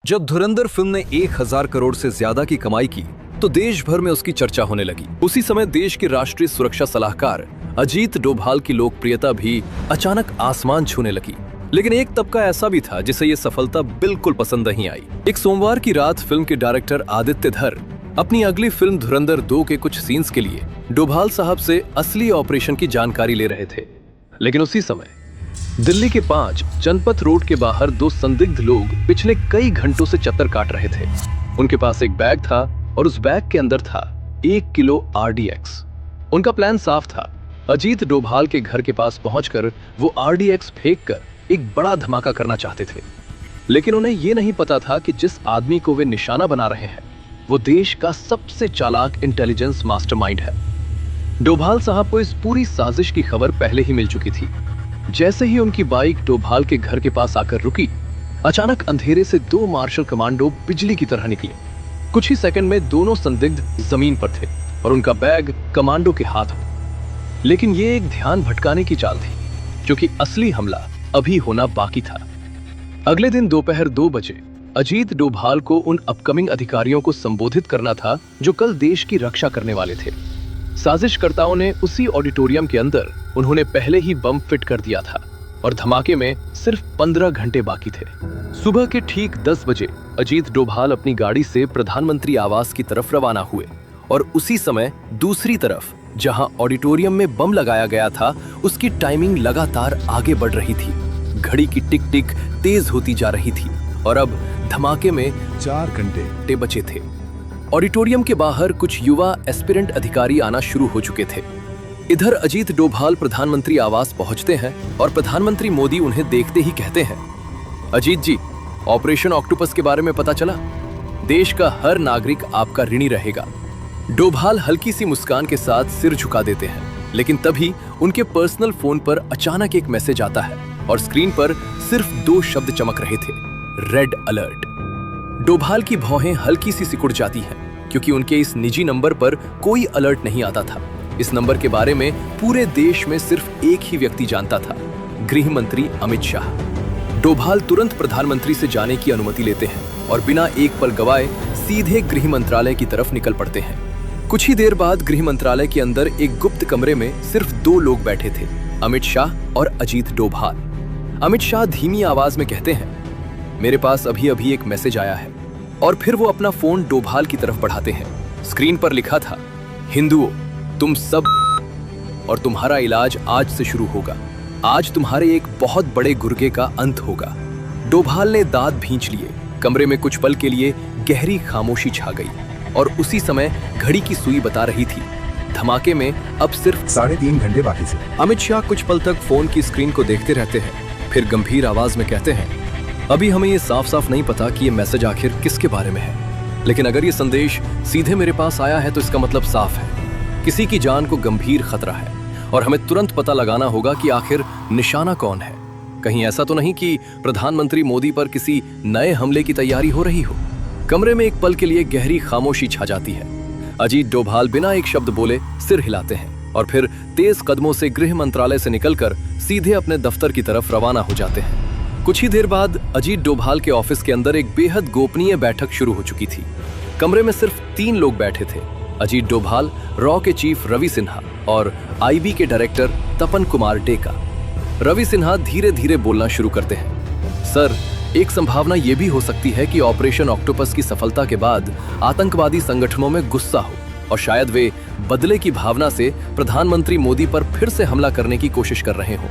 जब धुरंधर फिल्म ने 1000 करोड़ से ज्यादा की कमाई की तो देश भर में उसकी चर्चा होने लगी। उसी समय देश के राष्ट्रीय सुरक्षा सलाहकार अजीत डोभाल की लोकप्रियता भी अचानक आसमान छूने लगी। लेकिन एक तबका ऐसा भी था जिसे ये सफलता बिल्कुल पसंद नहीं आई। एक सोमवार की रात फिल्म के डायरेक्टर आदित्य धर अपनी अगली फिल्म धुरंधर 2 के कुछ सीन्स के लिए डोभाल साहब से असली ऑपरेशन की जानकारी ले रहे थे। लेकिन उसी समय दिल्ली के 5 जनपथ रोड के बाहर 2 संदिग्ध लोग पिछले कई घंटों से चक्कर काट रहे थे। उनके पास एक बैग था और उस बैग के अंदर था 1 किलो RDX। उनका प्लान साफ था, अजीत डोभाल के घर के पास पहुंचकर वो RDX फेंक कर एक बड़ा धमाका करना चाहते थे। लेकिन उन्हें यह नहीं पता था कि जिस आदमी को वे निशाना बना रहे हैं वो देश का सबसे चालाक इंटेलिजेंस मास्टरमाइंड है। डोभाल साहब को इस पूरी साजिश की खबर पहले ही मिल चुकी थी। जैसे ही उनकी बाइक डोभाल के घर के पास आकर रुकी, अचानक अंधेरे से 2 मार्शल कमांडो बिजली की तरह निकले। कुछ ही सेकंड में दोनों संदिग्ध जमीन पर थे और उनका बैग कमांडो के हाथ में। लेकिन ये एक ध्यान भटकाने की चाल थी, क्योंकि असली हमला अभी होना बाकी था। अगले दिन दोपहर 2 बजे अजीत डोभाल को उन अपकमिंग अधिकारियों को संबोधित करना था जो कल देश की रक्षा करने वाले थे। साजिशकर्ताओं ने उसी ऑडिटोरियम के अंदर उन्होंने पहले ही बम फिट कर दिया था और धमाके में सिर्फ 15 घंटे बाकी थे। सुबह के ठीक 10 बजे अजीत डोभाल अपनी गाड़ी से प्रधानमंत्री आवास की तरफ रवाना हुए और उसी समय दूसरी तरफ जहां ऑडिटोरियम में बम लगाया गया था उसकी टाइमिंग लगातार आगे बढ़ रही थी। घड़ी की टिक टिक तेज होती जा रही थी और अब धमाके में 4 घंटे बचे थे। ऑडिटोरियम के बाहर कुछ युवा एस्पिरेंट अधिकारी आना शुरू हो चुके थे। इधर अजीत डोभाल प्रधानमंत्री आवास पहुंचते हैं और प्रधानमंत्री मोदी उन्हें देखते ही कहते हैं, अजीत जी, ऑपरेशन ऑक्टोपस के बारे में पता चला? देश का हर नागरिक आपका ऋणी रहेगा। डोभाल हल्की सी मुस्कान के साथ सिर झुका देते हैं, लेकिन तभी उनके पर्सनल फोन पर अचानक एक मैसेज आता है और स्क्रीन पर सिर्फ 2 शब्द चमक रहे थे, रेड अलर्ट। डोभाल की भौहें हल्की सी सिकुड़ जाती हैं, क्योंकि उनके इस निजी नंबर पर कोई अलर्ट नहीं आता था। इस नंबर के बारे में पूरे देश में सिर्फ एक ही व्यक्ति जानता था, गृह मंत्री अमित शाह। डोभाल तुरंत प्रधानमंत्री से जाने की अनुमति लेते हैं और बिना एक पल गवाए सीधे गृह मंत्रालय की तरफ निकल पड़ते हैं। कुछ ही देर बाद गृह मंत्रालय के अंदर एक गुप्त कमरे में सिर्फ 2 लोग बैठे थे, अमित शाह और अजीत डोभाल। अमित शाह धीमी आवाज में कहते हैं, मेरे पास अभी अभी एक मैसेज आया है, और फिर वो अपना फोन डोभाल की तरफ बढ़ाते हैं। स्क्रीन पर लिखा था, हिंदुओं, तुम सब और तुम्हारा इलाज आज से शुरू होगा। आज तुम्हारे एक बहुत बड़े गुर्गे का अंत होगा। डोभाल ने दांत भींच लिए। कमरे में कुछ पल के लिए गहरी खामोशी छा गई और उसी समय घड़ी की सुई बता रही थी, धमाके में अब सिर्फ 3.5 घंटे बाकी थे। अमित शाह कुछ पल तक फोन की स्क्रीन को देखते रहते हैं, फिर गंभीर आवाज में कहते हैं, अभी हमें ये साफ साफ नहीं पता कि ये मैसेज आखिर किसके बारे में है, लेकिन अगर ये संदेश सीधे मेरे पास आया है तो इसका मतलब साफ है, किसी की जान को गंभीर खतरा है और हमें तुरंत पता लगाना होगा कि आखिर निशाना कौन है। कहीं ऐसा तो नहीं कि प्रधानमंत्री मोदी पर किसी नए हमले की तैयारी हो रही हो। कमरे में एक पल के लिए गहरी खामोशी छा जाती है। अजीत डोभाल बिना एक शब्द बोले सिर हिलाते हैं और फिर तेज कदमों से गृह मंत्रालय से निकलकर सीधे अपने दफ्तर की तरफ रवाना हो जाते हैं। कुछ ही देर बाद अजीत डोभाल के ऑफिस के अंदर एक बेहद गोपनीय बैठक शुरू हो चुकी थी। कमरे में सिर्फ 3 लोग बैठे थे, अजीत डोभाल, रॉ के चीफ रवि सिन्हा और IB के डायरेक्टर तपन कुमार डेका। रवि सिन्हा धीरे धीरे बोलना शुरू करते हैं, सर, एक संभावना यह भी हो सकती है कि ऑपरेशन ऑक्टोपस की सफलता के बाद आतंकवादी संगठनों में गुस्सा हो और शायद वे बदले की भावना से प्रधानमंत्री मोदी पर फिर से हमला करने की कोशिश कर रहे हों।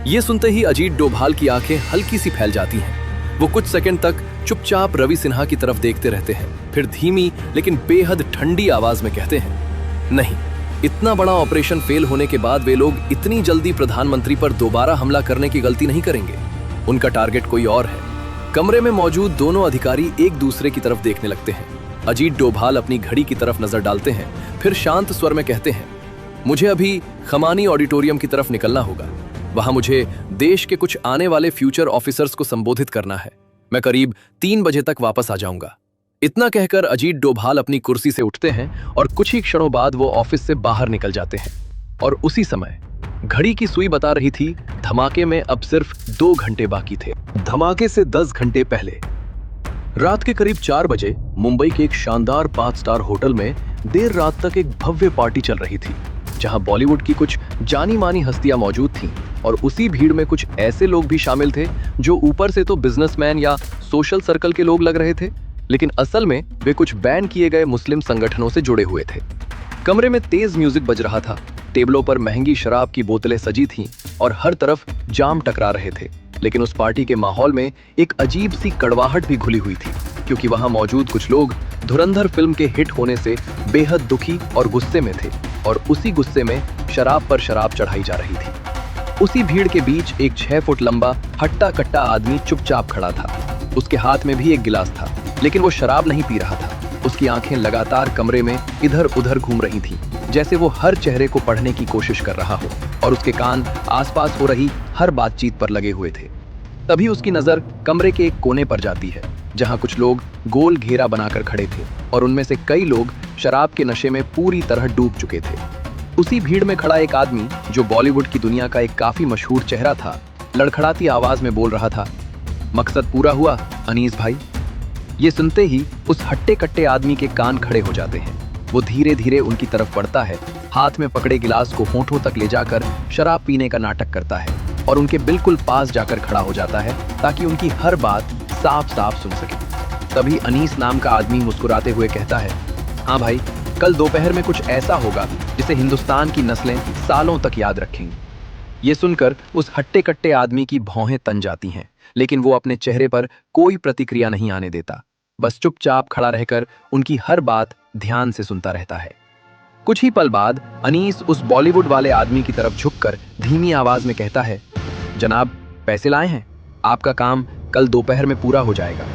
ये सुनते ही अजीत डोभाल की आंखें हल्की सी फैल जाती हैं। वो कुछ सेकंड तक चुपचाप रवि सिन्हा की तरफ देखते रहते हैं, फिर धीमी लेकिन बेहद ठंडी आवाज में कहते हैं, नहीं, इतना बड़ा ऑपरेशन फेल होने के बाद वे लोग इतनी जल्दी प्रधानमंत्री पर दोबारा हमला करने की गलती नहीं करेंगे। उनका टारगेट कोई और है। कमरे में मौजूद दोनों अधिकारी एक दूसरे की तरफ देखने लगते हैं। अजीत डोभाल अपनी घड़ी की तरफ नजर डालते हैं, फिर शांत स्वर में कहते हैं, मुझे अभी खमानी ऑडिटोरियम की तरफ निकलना होगा। वहां मुझे देश के कुछ आने वाले फ्यूचर ऑफिसर्स को संबोधित करना है। मैं करीब 3 बजे तक वापस आ जाऊंगा। इतना कहकर अजीत डोभाल अपनी कुर्सी से उठते हैं और कुछ ही क्षणों बाद वो ऑफिस से बाहर निकल जाते हैं। और उसी समय घड़ी की सुई बता रही थी, धमाके में अब सिर्फ 2 घंटे बाकी थे। धमाके से 10 घंटे पहले रात के करीब 4 बजे मुंबई के एक शानदार 5 स्टार होटल में देर रात तक एक भव्य पार्टी चल रही थी, जहां बॉलीवुड की कुछ जानी मानी हस्तियां मौजूद थीं और उसी भीड़ में कुछ ऐसे लोग भी शामिल थे जो ऊपर से तो बिजनेसमैन या सोशल सर्कल के लोग लग रहे थे, लेकिन असल में वे कुछ बैन किए गए मुस्लिम संगठनों से जुड़े हुए थे। कमरे में तेज म्यूजिक बज रहा था, टेबलों पर महंगी शराब की बोतलें सजी थीं और हर तरफ जाम टकरा रहे थे। लेकिन उस पार्टी के माहौल में एक अजीब सी कड़वाहट भी घुली हुई थी, क्योंकि वहां मौजूद कुछ लोग धुरंधर फिल्म के हिट होने से बेहद दुखी और गुस्से में थे और उसी गुस्से में शराब पर शराब चढ़ाई जा रही थी। उसी भीड़ के बीच एक 6 फुट लंबा हट्टा कट्टा आदमी चुपचाप खड़ा था। उसके हाथ में भी एक गिलास था, लेकिन वो शराब नहीं पी रहा था। उसकी आंखें लगातार कमरे में इधर उधर घूम रही थीं, जैसे वो हर चेहरे को पढ़ने की कोशिश कर रहा हो और उसके कान आसपास हो रही हर बातचीत पर लगे हुए थे। तभी उसकी नजर कमरे के एक कोने पर जाती है, जहां कुछ लोग गोल घेरा बनाकर खड़े थे और उनमें से कई लोग शराब के नशे में पूरी तरह डूब चुके थे। उसी भीड़ में खड़ा एक आदमी जो बॉलीवुड की दुनिया का एक काफी मशहूर चेहरा था, लड़खड़ाती आवाज में बोल रहा था, मकसद पूरा हुआ अनीस भाई। ये सुनते ही उस हट्टे कट्टे आदमी के कान खड़े हो जाते हैं। वो धीरे धीरे उनकी तरफ बढ़ता है, हाथ में पकड़े गिलास को होठों तक ले जाकर शराब पीने का नाटक करता है और उनके बिल्कुल पास जाकर खड़ा हो जाता है ताकि उनकी हर बात साफ साफ सुन सके। तभी अनीस नाम का आदमी मुस्कुराते हुए कहता है, हाँ भाई, कल दोपहर में कुछ ऐसा होगा जिसे हिंदुस्तान की नस्लें सालों तक याद रखेंगी। ये सुनकर उस हट्टे कट्टे आदमी की भौहें तन जाती हैं, लेकिन वो अपने चेहरे पर कोई प्रतिक्रिया नहीं आने देता, बस चुपचाप खड़ा रहकर उनकी हर बात ध्यान से सुनता रहता है। कुछ ही पल बाद अनीस उस बॉलीवुड वाले आदमी की तरफ झुककर धीमी आवाज में कहता है, जनाब पैसे लाए हैं, आपका काम कल दोपहर में पूरा हो जाएगा।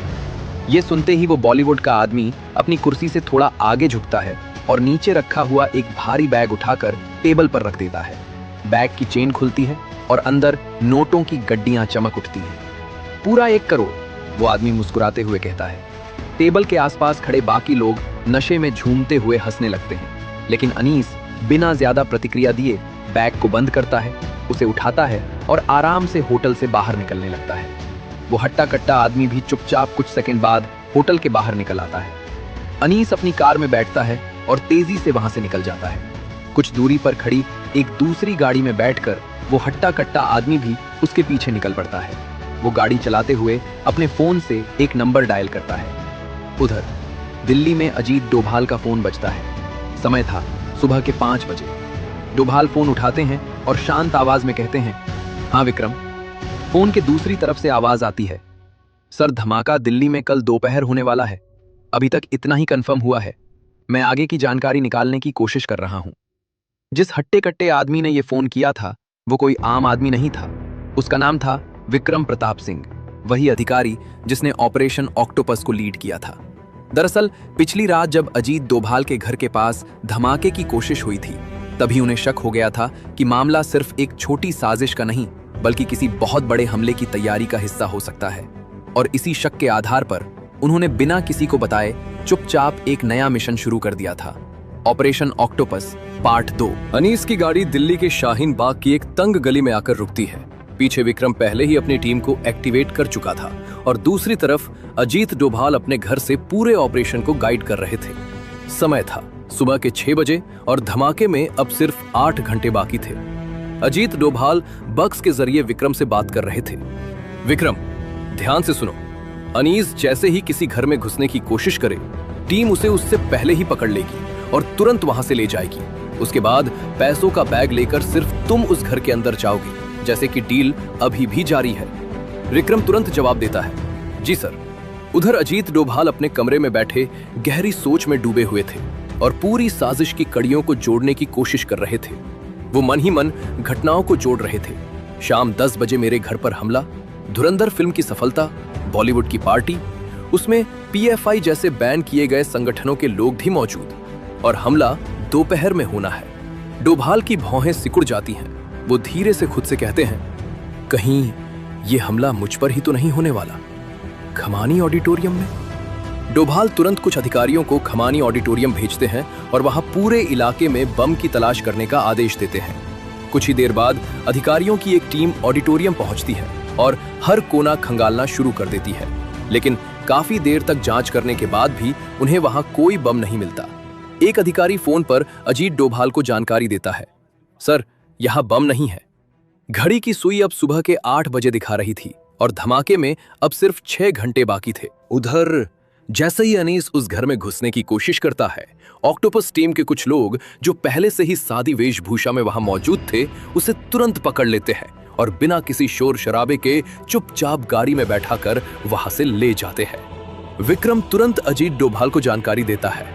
ये सुनते ही वो बॉलीवुड का आदमी अपनी कुर्सी से थोड़ा आगे झुकता है और नीचे रखा हुआ एक भारी बैग उठाकर टेबल पर रख देता है। बैग की चेन खुलती है और अंदर नोटों की गड्डियां चमक उठती हैं। पूरा 1 करोड़, वो आदमी मुस्कुराते हुए कहता है। टेबल के आसपास खड़े बाकी लोग नशे में झूमते हुए हंसने लगते हैं, लेकिन अनीस बिना ज्यादा प्रतिक्रिया दिए बैग को बंद करता है, उसे उठाता है और आराम से होटल से बाहर निकलने लगता है। वो हट्टा कट्टा आदमी भी चुपचाप कुछ सेकंड बाद होटल के बाहर निकल आता है। अनीस अपनी कार में बैठता है और तेजी से वहां से निकल जाता है। कुछ दूरी पर खड़ी एक दूसरी गाड़ी में बैठकर वो हट्टा कट्टा आदमी भी उसके पीछे निकल पड़ता है। वो गाड़ी चलाते हुए अपने फोन से एक नंबर डायल करता है। उधर दिल्ली में अजीत डोभाल का फोन बजता है। समय था सुबह के 5 बजे। डोभाल फोन उठाते हैं और शांत आवाज में कहते हैं, हाँ विक्रम। फोन के दूसरी तरफ से आवाज आती है, सर धमाका दिल्ली में कल दोपहर होने वाला है। अभी तक इतना ही कंफर्म हुआ है, मैं आगे की जानकारी निकालने की कोशिश कर रहा हूं। जिस हट्टे कट्टे आदमी ने यह फोन किया था वो कोई आम आदमी नहीं था, उसका नाम था विक्रम प्रताप सिंह, वही अधिकारी जिसने ऑपरेशन ऑक्टोपस को लीड किया था। दरअसल पिछली रात जब अजीत डोभाल के घर के पास धमाके की कोशिश हुई थी, तभी उन्हें शक हो गया था कि मामला सिर्फ एक छोटी साजिश का नहीं बल्कि किसी बहुत बड़े हमले की तैयारी का हिस्सा हो सकता है। और इसी शक के आधार पर उन्होंने बिना किसी को बताए चुपचाप एक नया मिशन शुरू कर दिया था, ऑपरेशन ऑक्टोपस पार्ट 2। अनीस की गाड़ी दिल्ली के शाहीन बाग की एक तंग गली में आकर रुकती है। पीछे विक्रम पहले ही अपनी टीम को एक्टिवेट कर चुका था और दूसरी तरफ अजीत डोभाल अपने घर से पूरे ऑपरेशन को गाइड कर रहे थे। समय था सुबह के 6 बजे और धमाके में अब सिर्फ 8 घंटे बाकी थे। अजीत डोभाल बक्स के जरिए विक्रम से बात कर रहे थे। विक्रम, ध्यान से सुनो, अनीस जैसे ही किसी घर में घुसने की कोशिश करे, टीम उसे उससे पहले ही पकड़ लेगी और तुरंत वहां से ले जाएगी। उसके बाद पैसों का बैग लेकर सिर्फ तुम उस घर के अंदर जाओगे, जैसे कि डील अभी भी जारी है। विक्रम तुरंत जवाब देता है, जी सर। उधर अजीत डोभाल अपने कमरे में बैठे गहरी सोच में डूबे हुए थे और पूरी साजिश की कड़ियों को जोड़ने की कोशिश कर रहे थे। वो मन ही मन घटनाओं को जोड़ रहे थे। शाम 10 बजे मेरे घर पर हमला, धुरंधर फिल्म की सफलता, बॉलीवुड की पार्टी, उसमें पीएफआई जैसे बैन किए गए संगठनों के लोग भी मौजूद, और हमला दोपहर में होना है। डोभाल की भौहें सिकुड़ जाती हैं। वो धीरे से खुद से कहते हैं, कहीं ये हमला मुझ पर ही तो नहीं होने वाला, खमानी ऑडिटोरियम में। डोभाल तुरंत कुछ अधिकारियों को खमानी ऑडिटोरियम भेजते हैं और वहां पूरे इलाके में बम की तलाश करने का आदेश देते हैं। कुछ ही देर बाद अधिकारियों की एक टीम ऑडिटोरियम पहुंचती है और हर कोना खंगालना शुरू कर देती है, लेकिन काफी देर तक जांच करने के बाद भी उन्हें वहां कोई बम नहीं मिलता। एक अधिकारी फोन पर अजीत डोभाल को जानकारी देता है, सर, यहाँ बम नहीं है। घड़ी की सुई अब सुबह के 8 बजे दिखा रही थी और धमाके में अब सिर्फ 6 घंटे बाकी थे। उधर जैसे ही अनीस उस घर में घुसने की कोशिश करता है, ऑक्टोपस टीम के कुछ लोग जो पहले से ही सादी वेशभूषा में वहां मौजूद थे, उसे तुरंत पकड़ लेते हैं और बिना किसी शोर शराबे के चुपचाप गाड़ी में बैठाकर वहां से ले जाते हैं। विक्रम तुरंत अजीत डोभाल को जानकारी देता है,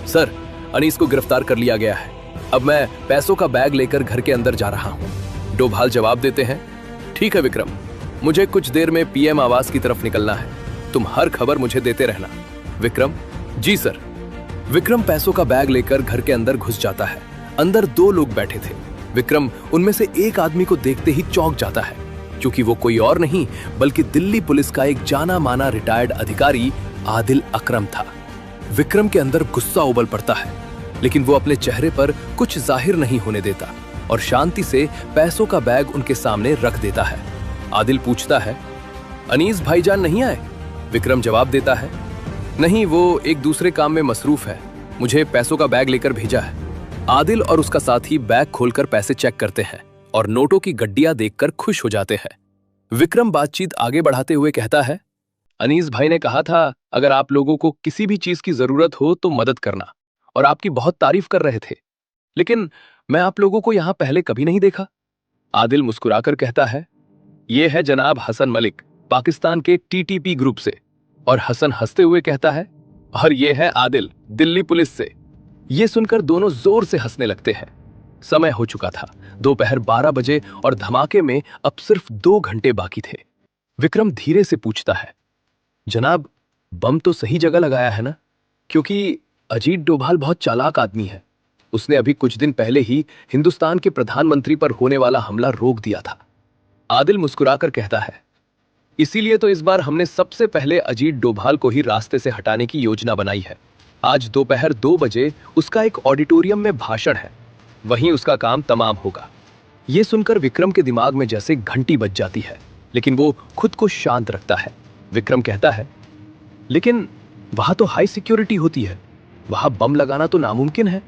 सर, अनीस को गिरफ्तार कर लिया गया है। अब मैं पैसों का बैग लेकर घर के अंदर जा रहा हूं। डोभाल जवाब देते हैं, ठीक है विक्रम, मुझे कुछ देर में पीएम आवास की तरफ निकलना है, तुम हर खबर मुझे देते रहना। विक्रम, जी सर। विक्रम पैसों का बैग लेकर घर के अंदर घुस जाता है। अंदर 2 लोग बैठे थे। विक्रम उनमें से एक आदमी को देखते ही चौंक जाता है, क्योंकि वो कोई और नहीं बल्कि दिल्ली पुलिस का एक जाना माना रिटायर्ड अधिकारी आदिल अकरम था। विक्रम के अंदर गुस्सा उबल पड़ता है, लेकिन वो अपने चेहरे पर कुछ जाहिर नहीं होने देता और शांति से पैसों का बैग उनके सामने रख देता है। आदिल पूछता है, अनीस भाईजान नहीं आए? विक्रम जवाब देता है, नहीं, वो एक दूसरे काम में मसरूफ है, मुझे पैसों का बैग लेकर भेजा है। आदिल और उसका साथी बैग खोलकर पैसे चेक करते हैं और नोटों की गड्डियां देखकर खुश हो जाते हैं। विक्रम बातचीत आगे बढ़ाते हुए कहता है, अनीस भाई ने कहा था अगर आप लोगों को किसी भी चीज की जरूरत हो तो मदद करना, और आपकी बहुत तारीफ कर रहे थे, लेकिन मैं आप लोगों को यहां पहले कभी नहीं देखा। आदिल मुस्कुराकर कहता है, ये है जनाब हसन मलिक, पाकिस्तान के टीटीपी ग्रुप से। और हसन हंसते हुए कहता है, और ये है आदिल, दिल्ली पुलिस से। ये सुनकर दोनों जोर से हंसने लगते हैं। समय हो चुका था दोपहर 12 बजे और धमाके में अब सिर्फ 2 घंटे बाकी थे। विक्रम धीरे से पूछता है, जनाब, बम तो सही जगह लगाया है ना? क्योंकि अजीत डोभाल बहुत चालाक आदमी है। उसने अभी कुछ दिन पहले ही हिंदुस्तान के प्रधानमंत्री पर होने वाला हमला रोक दिया था। आदिल मुस्कुराकर कहता है, इसीलिए तो इस बार हमने सबसे पहले अजीत डोभाल को ही रास्ते से हटाने की योजना बनाई है। आज दोपहर 2 बजे उसका एक ऑडिटोरियम में भाषण है, वहीं उसका काम तमाम होगा। यह सुनकर विक्रम के दिमाग में जैसे घंटी बज जाती है, लेकिन वो खुद को शांत रखता है। विक्रम कहता है, लेकिन वहां तो हाई सिक्योरिटी होती है, वहां बम लगाना तो नामुमकिन है।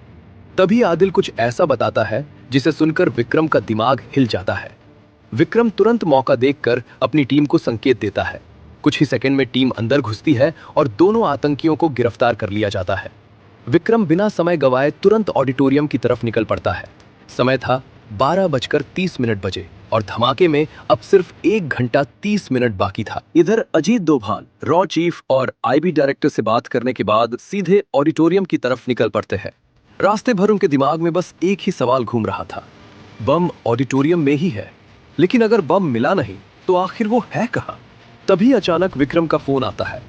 तभी आदिल कुछ ऐसा बताता है जिसे सुनकर विक्रम का दिमाग हिल जाता है। विक्रम तुरंत मौका देखकर अपनी टीम को संकेत देता है। कुछ ही सेकंड में टीम अंदर घुसती है और दोनों आतंकियों को गिरफ्तार कर लिया जाता है। विक्रम बिना समय गवाए तुरंत ऑडिटोरियम की तरफ निकल पड़ता है। समय था 12:30 बजे और धमाके में अब सिर्फ 1 घंटा 30 मिनट बाकी था। इधर अजीत डोभाल रॉ चीफ और आईबी डायरेक्टर से बात करने के बाद सीधे ऑडिटोरियम की तरफ निकल पड़ते हैं। रास्ते भर उनके दिमाग में बस एक ही सवाल घूम रहा था, बम ऑडिटोरियम में ही है, लेकिन अगर बम मिला नहीं तो आखिर वो है कहां? तभी अचानक विक्रम का फोन आता है,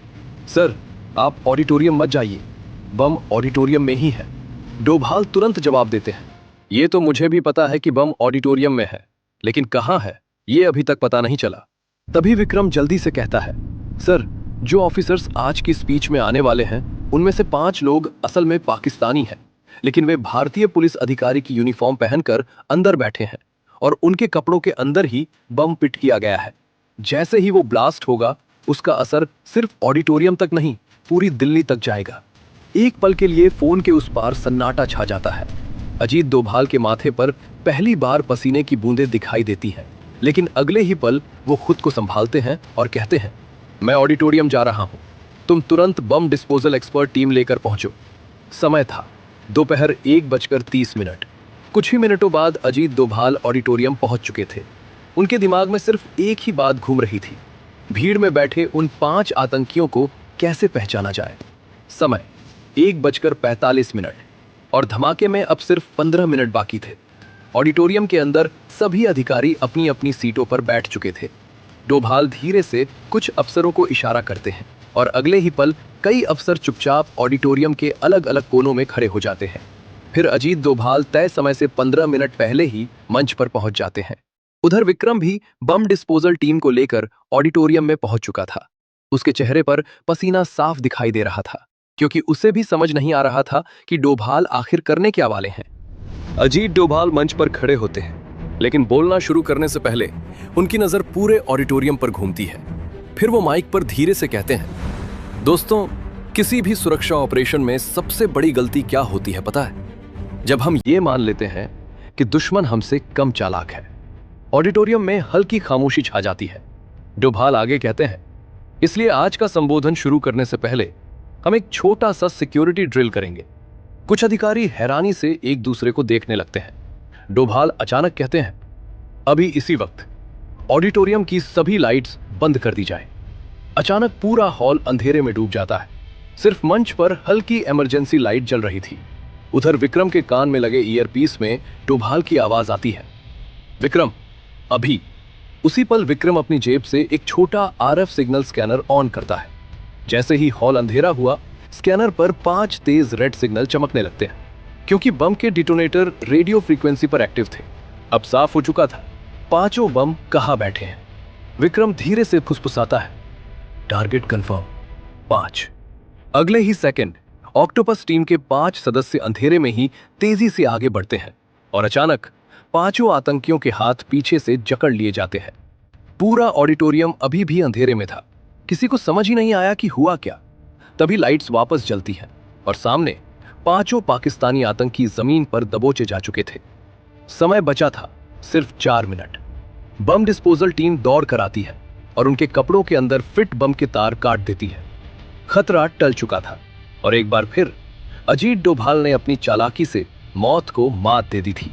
सर, आप ऑडिटोरियम मत जाइए, बम ऑडिटोरियम में ही है। डोभाल तुरंत जवाब देते हैं, ये तो मुझे भी पता है कि बम ऑडिटोरियम में है, लेकिन कहां है ये अभी तक पता नहीं चला। तभी विक्रम जल्दी से कहता है, सर, जो ऑफिसर्स आज की स्पीच में आने वाले हैं उनमें से 5 लोग असल में पाकिस्तानी हैं, लेकिन वे भारतीय पुलिस अधिकारी की यूनिफॉर्म पहनकर अंदर बैठे हैं और उनके कपड़ों के अंदर ही बम फिट किया गया है। जैसे ही वो ब्लास्ट होगा उसका असर सिर्फ ऑडिटोरियम तक नहीं, पूरी दिल्ली तक जाएगा। एक पल के लिए फोन के उस पार सन्नाटा छा जाता है। अजीत डोभाल के माथे पर पहली बार पसीने की बूंदें दिखाई देती हैं, लेकिन अगले ही पल वो खुद को संभालते हैं और कहते हैं, मैं ऑडिटोरियम जा रहा हूं, तुम तुरंत बम डिस्पोजल एक्सपर्ट टीम लेकर पहुंचो। समय था दोपहर 1:30। कुछ ही मिनटों बाद अजीत डोभाल ऑडिटोरियम पहुंच चुके थे। उनके दिमाग में सिर्फ एक ही बात घूम रही थी, भीड़ में बैठे उन 5 आतंकियों को कैसे पहचाना जाए। समय 1:45 और धमाके में अब सिर्फ 15 मिनट बाकी थे। ऑडिटोरियम के अंदर सभी अधिकारी अपनी अपनी सीटों पर बैठ चुके थे। डोभाल धीरे से कुछ अफसरों को इशारा करते हैं और अगले ही पल कई अफसर चुपचाप ऑडिटोरियम के अलग अलग कोनों में खड़े हो जाते हैं। फिर अजीत डोभाल तय समय से 15 मिनट पहले ही मंच पर पहुंच जाते हैं। उधर विक्रम भी बम डिस्पोजल टीम को लेकर ऑडिटोरियम में पहुंच चुका था। उसके चेहरे पर पसीना साफ दिखाई दे रहा था, क्योंकि उसे भी समझ नहीं आ रहा था कि डोभाल आखिर करने क्या वाले हैं। अजीत डोभाल मंच पर खड़े होते हैं, लेकिन बोलना शुरू करने से पहले उनकी नजर पूरे ऑडिटोरियम पर घूमती है। फिर वो माइक पर धीरे से कहते हैं, दोस्तों, किसी भी सुरक्षा ऑपरेशन में सबसे बड़ी गलती क्या होती है पता है? जब हम ये मान लेते हैं कि दुश्मन हमसे कम चालाक है। ऑडिटोरियम में हल्की खामोशी छा जाती है। डोभाल आगे कहते हैं, इसलिए आज का संबोधन शुरू करने से पहले हम एक छोटा सा सिक्योरिटी ड्रिल करेंगे। कुछ अधिकारी हैरानी से एक दूसरे को देखने लगते हैं। डोभाल अचानक कहते हैं, अभी इसी वक्त ऑडिटोरियम की सभी लाइट्स बंद कर दी जाए। अचानक पूरा हॉल अंधेरे में डूब जाता है। सिर्फ मंच पर हल्की इमरजेंसी लाइट जल रही थी। उधर विक्रम के कान में लगे ईयरपीस में डोभाल की आवाज आती है, विक्रम, अभी। उसी पल विक्रम अपनी जेब से एक छोटा आरएफ सिग्नल स्कैनर ऑन करता है। जैसे ही हॉल अंधेरा हुआ, स्कैनर पर 5 तेज रेड सिग्नल चमकने लगते हैं, क्योंकि बम के डिटोनेटर रेडियो फ्रीक्वेंसी पर एक्टिव थे। अब साफ हो चुका था, 5 बम कहां बैठे हैं। विक्रम धीरे से फुसफुसाता है, टारगेट कंफर्म, 5। अगले ही सेकंड ऑक्टोपस टीम के 5 सदस्य अंधेरे में ही तेजी से आगे बढ़ते हैं और अचानक 5 आतंकियों के हाथ पीछे से जकड़ लिए जाते हैं। पूरा ऑडिटोरियम अभी भी अंधेरे में था। किसी को समझ ही नहीं आया कि हुआ क्या। तभी लाइट्स वापस जलती हैं और सामने 5 पाकिस्तानी आतंकी जमीन पर दबोचे जा चुके थे। समय बचा था सिर्फ 4 मिनट। बम डिस्पोजल टीम दौड़ कर आती है और उनके कपड़ों के अंदर फिट बम के तार काट देती है। खतरा टल चुका था और एक बार फिर अजीत डोभाल ने अपनी चालाकी से मौत को मात दे दी थी।